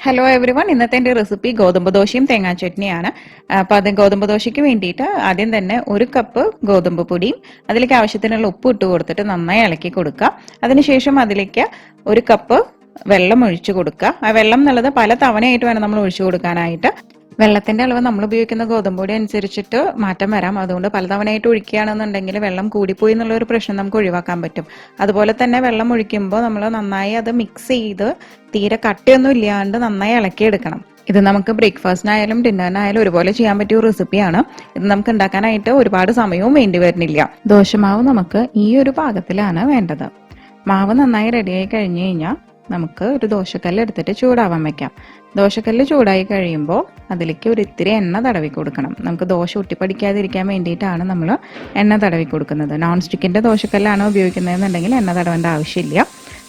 Hello every one, ഇന്നത്തെ എൻ്റെ recipe ഗോതമ്പ് ദോശയും തേങ്ങാ ചട്നിയാണ്. അപ്പോൾ അത് ഗോതമ്പ് ദോശയ്ക്ക് വേണ്ടിയിട്ട് ആദ്യം തന്നെ 1 കപ്പ് ഗോതമ്പ് പൊടിയും അതിലേക്ക് ആവശ്യത്തിനുള്ള ഉപ്പ് ഇട്ട് കൊടുത്തിട്ട് നന്നായി ഇളക്കി കൊടുക്കുക. അതിനുശേഷം അതിലേക്ക് 1 കപ്പ് വെള്ളം ഒഴിച്ചു കൊടുക്കുക. ആ വെള്ളം എന്നുള്ളത് പല തവണയായിട്ട് വേണം നമ്മൾ ഒഴിച്ചു കൊടുക്കാനായിട്ട്. വെള്ളത്തിന്റെ അളവ് നമ്മൾ ഉപയോഗിക്കുന്ന ഗോതമ്പ് പൊടി അനുസരിച്ചിട്ട് മാറ്റം വരാം. അതുകൊണ്ട് പലതവണയായിട്ട് ഒഴിക്കുകയാണെന്നുണ്ടെങ്കിൽ വെള്ളം കൂടിപ്പോയി എന്നുള്ള ഒരു പ്രശ്നം നമുക്ക് ഒഴിവാക്കാൻ പറ്റും. അതുപോലെ തന്നെ വെള്ളം ഒഴിക്കുമ്പോൾ നമ്മൾ നന്നായി അത് മിക്സ് ചെയ്ത് തീരെ കട്ടിയൊന്നും ഇല്ലാണ്ട് നന്നായി ഇളക്കിയെടുക്കണം. ഇത് നമുക്ക് ബ്രേക്ക്ഫാസ്റ്റിനായാലും ഡിന്നറിനായാലും ഒരുപോലെ ചെയ്യാൻ പറ്റിയ ഒരു റെസിപ്പിയാണ്. ഇത് നമുക്ക് ഉണ്ടാക്കാനായിട്ട് ഒരുപാട് സമയവും വേണ്ടി വരുന്നില്ല. ദോശമാവ് നമുക്ക് ഈ ഒരു പാകത്തിലാണ് വേണ്ടത്. മാവ് നന്നായി റെഡിയായി കഴിഞ്ഞു കഴിഞ്ഞാൽ നമുക്ക് ഒരു ദോശക്കല്ല് എടുത്തിട്ട് ചൂടാവാൻ വെക്കാം. ദോശക്കല്ല് ചൂടായി കഴിയുമ്പോൾ അതിലേക്ക് ഇത്തിരി എണ്ണ തടവി കൊടുക്കണം. നമുക്ക് ദോശ ഒട്ടിപ്പടിക്കാതിരിക്കാൻ വേണ്ടിയിട്ടാണ് നമ്മൾ എണ്ണ തടവി കൊടുക്കുന്നത്. നോൺ സ്റ്റിക്കിൻ്റെ ദോശക്കല്ലാണ് ഉപയോഗിക്കുന്നതെന്നുണ്ടെങ്കിൽ എണ്ണ തടവേണ്ട ആവശ്യമില്ല.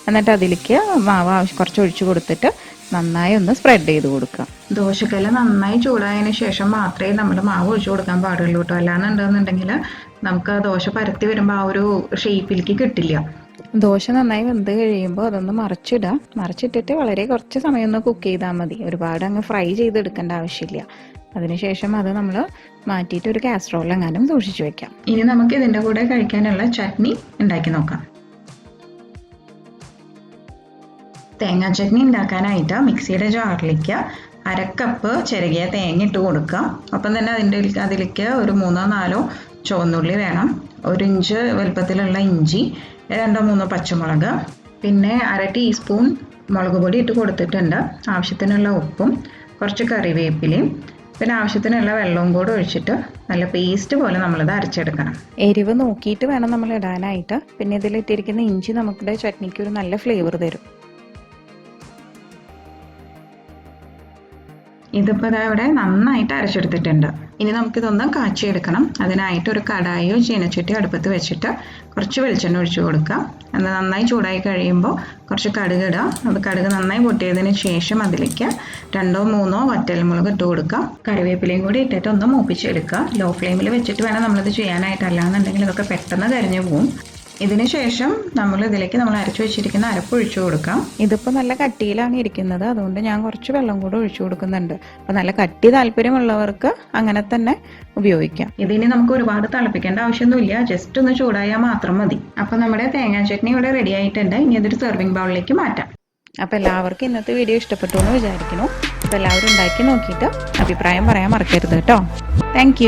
എന്നിട്ട് അതിലേക്ക് മാവ് കുറച്ച് ഒഴിച്ചു കൊടുത്തിട്ട് നന്നായി ഒന്ന് സ്പ്രെഡ് ചെയ്ത് കൊടുക്കുക. ദോശക്കല്ല് നന്നായി ചൂടായതിനു ശേഷം മാത്രമേ നമ്മൾ മാവ് ഒഴിച്ചു കൊടുക്കാൻ പാടുള്ളൂ കേട്ടോ. അല്ലാന്നുണ്ടെന്നുണ്ടെങ്കിൽ നമുക്ക് ആ ദോശ പരത്തി വരുമ്പോൾ ആ ഒരു ഷേപ്പിലേക്ക് കിട്ടില്ല. ദോശ നന്നായി വെന്ത് കഴിയുമ്പോൾ അതൊന്ന് മറിച്ചിട്ടിട്ട് വളരെ കുറച്ച് സമയം ഒന്ന് കുക്ക് ചെയ്താൽ മതി. ഒരുപാട് അങ്ങ് ഫ്രൈ ചെയ്തെടുക്കേണ്ട ആവശ്യമില്ല. അതിനുശേഷം അത് നമ്മൾ മാറ്റിയിട്ട് ഒരു കാസറോളിലെങ്ങാനും സൂക്ഷിച്ചു വെക്കാം. ഇനി നമുക്ക് ഇതിൻ്റെ കൂടെ കഴിക്കാനുള്ള ചട്നി ഉണ്ടാക്കി നോക്കാം. തേങ്ങാ ചട്നി ഉണ്ടാക്കാനായിട്ട് മിക്സിയുടെ ജാറിലേക്ക് 1/2 കപ്പ് ചിരകിയ തേങ്ങ ഇട്ട് കൊടുക്കുക. അപ്പം തന്നെ അതിലേക്ക് ഒരു 3-4 ചുവന്നുള്ളി വേണം, 1 ഇഞ്ച് വലുപ്പത്തിലുള്ള ഇഞ്ചി, 2-3 പച്ചമുളക്, പിന്നെ 1/2 ടീസ്പൂൺ മുളക് പൊടി ഇട്ട് കൊടുത്തിട്ടുണ്ട്. ആവശ്യത്തിനുള്ള ഉപ്പും കുറച്ച് കറിവേപ്പിലയും പിന്നെ ആവശ്യത്തിനുള്ള വെള്ളവും കൂടെ ഒഴിച്ചിട്ട് നല്ല പേസ്റ്റ് പോലെ നമ്മളിത് അരച്ചെടുക്കണം. എരിവ് നോക്കിയിട്ട് വേണം നമ്മൾ ഇടാനായിട്ട്. പിന്നെ ഇതിലിട്ടിരിക്കുന്ന ഇഞ്ചി നമ്മുടെ ചട്നിക്ക് ഒരു നല്ല ഫ്ലേവർ തരും. ഇതിപ്പോൾ ഇവിടെ നന്നായിട്ട് അരച്ചെടുത്തിട്ടുണ്ട്. ഇനി നമുക്കിതൊന്ന് കാച്ചിയെടുക്കണം. അതിനായിട്ട് ഒരു കടായോ ചീനച്ചട്ടിയോ അടുപ്പത്ത് വെച്ചിട്ട് കുറച്ച് വെളിച്ചെണ്ണ ഒഴിച്ചു കൊടുക്കുക. അത് നന്നായി ചൂടായി കഴിയുമ്പോൾ കുറച്ച് കടുക് ഇടുക. അത് കടുക് നന്നായി പൊട്ടിയതിന് ശേഷം അതിലേക്ക് 2-3 വറ്റൽമുളക് ഇട്ട് കൊടുക്കുക. കറിവേപ്പിലയും കൂടി ഇട്ടിട്ട് ഒന്ന് മൂപ്പിച്ചെടുക്കുക. ലോ ഫ്ലെയിമിൽ വെച്ചിട്ട് വേണം നമ്മളിത് ചെയ്യാനായിട്ട്. അല്ലാന്നുണ്ടെങ്കിൽ ഇതൊക്കെ പെട്ടെന്ന് കരിഞ്ഞു പോകും. ഇതിന് ശേഷം നമ്മൾ അരച്ചു വെച്ചിരിക്കുന്ന അരപ്പ് ഒഴിച്ചു കൊടുക്കാം. ഇതിപ്പോൾ നല്ല കട്ടിയിലാണ് ഇരിക്കുന്നത്, അതുകൊണ്ട് ഞാൻ കുറച്ച് വെള്ളം കൂടെ ഒഴിച്ചു കൊടുക്കുന്നുണ്ട്. അപ്പോൾ നല്ല കട്ടി താല്പര്യമുള്ളവർക്ക് അങ്ങനെ തന്നെ ഉപയോഗിക്കാം. ഇതിനി നമുക്ക് ഒരുപാട് തിളപ്പിക്കേണ്ട ആവശ്യമൊന്നുമില്ല, ജസ്റ്റ് ഒന്ന് ചൂടായാൽ മാത്രം മതി. അപ്പോൾ നമ്മുടെ തേങ്ങാ ചട്നി ഇവിടെ റെഡി ആയിട്ടുണ്ട്. ഇനി അതൊരു സെർവിങ് ബൗളിലേക്ക് മാറ്റാം. അപ്പോൾ എല്ലാവർക്കും ഇന്നത്തെ വീഡിയോ ഇഷ്ടപ്പെട്ടു എന്ന് വിചാരിക്കുന്നു. അപ്പോൾ എല്ലാവരും ഉണ്ടാക്കി നോക്കിയിട്ട് അഭിപ്രായം പറയാൻ മറക്കരുത് കേട്ടോ. താങ്ക്